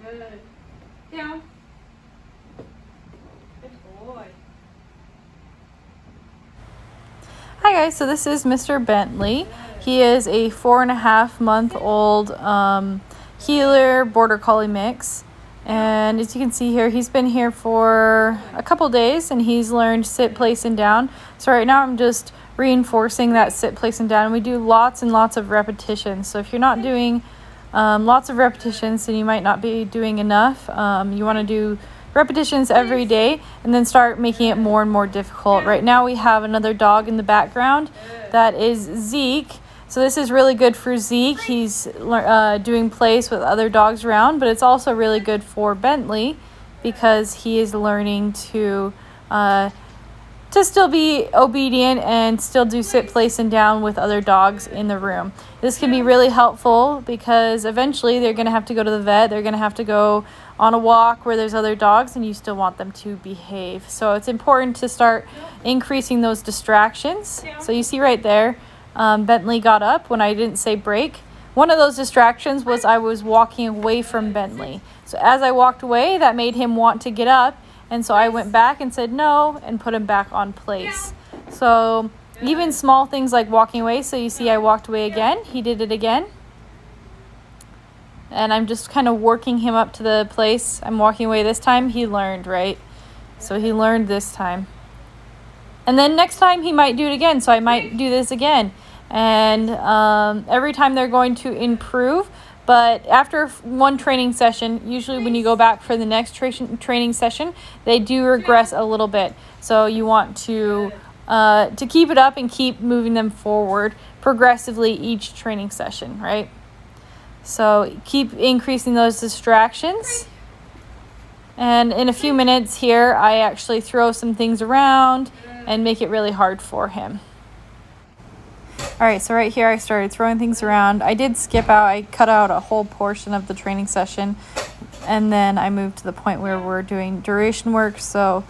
Good. Down. Good boy. Hi guys, so this is Mr. Bentley. He is a 4.5-month-old heeler border collie mix. And as you can see here, he's been here for a couple days and he's learned sit, place, and down. So right now I'm just reinforcing that sit, place, and down. We do lots and lots of repetitions. So if you're not doing lots of repetitions, then you might not be doing enough. You want to do repetitions every day and then start making it more and more difficult. Right now we have another dog in the background that is Zeke. So this is really good for Zeke. He's doing place with other dogs around, but it's also really good for Bentley because he is learning to still be obedient and still do sit, place, and down with other dogs in the room. This can be really helpful because eventually they're going to have to go to the vet. They're going to have to go on a walk where there's other dogs and you still want them to behave. So it's important to start increasing those distractions. So you see right there, Bentley got up when I didn't say break. One of those distractions was I was walking away from Bentley. So as I walked away, that made him want to get up. And so I went back and said no and put him back on place. So even small things like walking away. So you see I walked away again. He did it again. And I'm just kind of working him up to the place. I'm walking away this time. He learned, right? So he learned this time. And then next time he might do it again. So I might do this again. And every time they're going to improve. But after one training session, usually when you go back for the next training session, they do regress a little bit. So you want to keep it up and keep moving them forward progressively each training session, right? So keep increasing those distractions. And in a few minutes here, I actually throw some things around and make it really hard for him. All right, so right here I started throwing things around. I did skip out. I cut out a whole portion of the training session, and then I moved to the point where we're doing duration work. So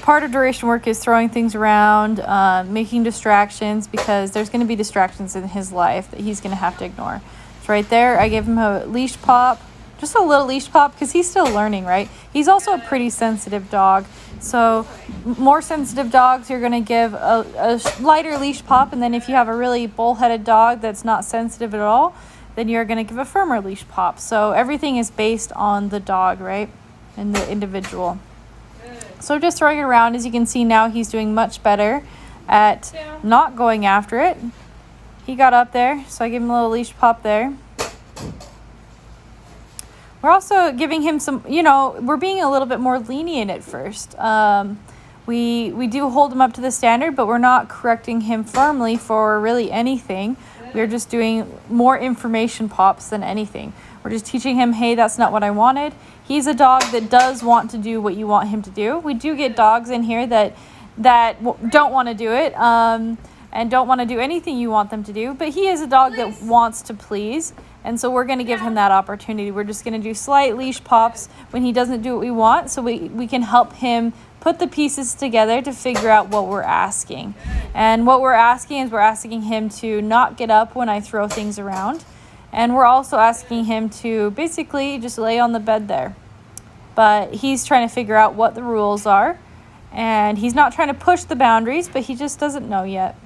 part of duration work is throwing things around, making distractions, because there's going to be distractions in his life that he's going to have to ignore. So right there, I gave him a leash pop, just a little leash pop, because he's still learning, right? He's also a pretty sensitive dog. So more sensitive dogs, you're going to give a lighter leash pop. And then if you have a really bullheaded dog that's not sensitive at all, then you're going to give a firmer leash pop. So everything is based on the dog, right? And the individual. So just throwing it around. As you can see now, he's doing much better at not going after it. He got up there, so I gave him a little leash pop there. We're also giving him some, we're being a little bit more lenient at first. We do hold him up to the standard, but we're not correcting him firmly for really anything. We're just doing more information pops than anything. We're just teaching him, hey, that's not what I wanted. He's a dog that does want to do what you want him to do. We do get dogs in here that don't want to do it and don't want to do anything you want them to do. But he is a dog that wants to please. And so we're going to give him that opportunity. We're just going to do slight leash pops when he doesn't do what we want, so we can help him put the pieces together to figure out what we're asking. And what we're asking is we're asking him to not get up when I throw things around. And we're also asking him to basically just lay on the bed there. But he's trying to figure out what the rules are. And he's not trying to push the boundaries, but he just doesn't know yet.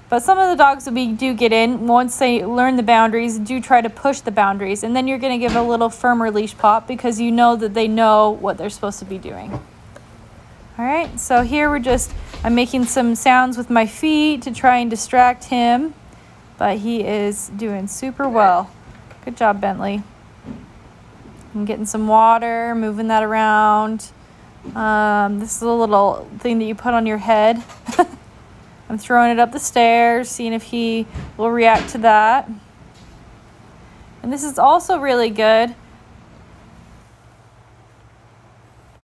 But some of the dogs that we do get in, once they learn the boundaries, do try to push the boundaries. And then you're going to give a little firmer leash pop because you know that they know what they're supposed to be doing. All right, so here I'm making some sounds with my feet to try and distract him. But he is doing super well. Good job, Bentley. I'm getting some water, moving that around. This is a little thing that you put on your head. I'm throwing it up the stairs, seeing if he will react to that. And this is also really good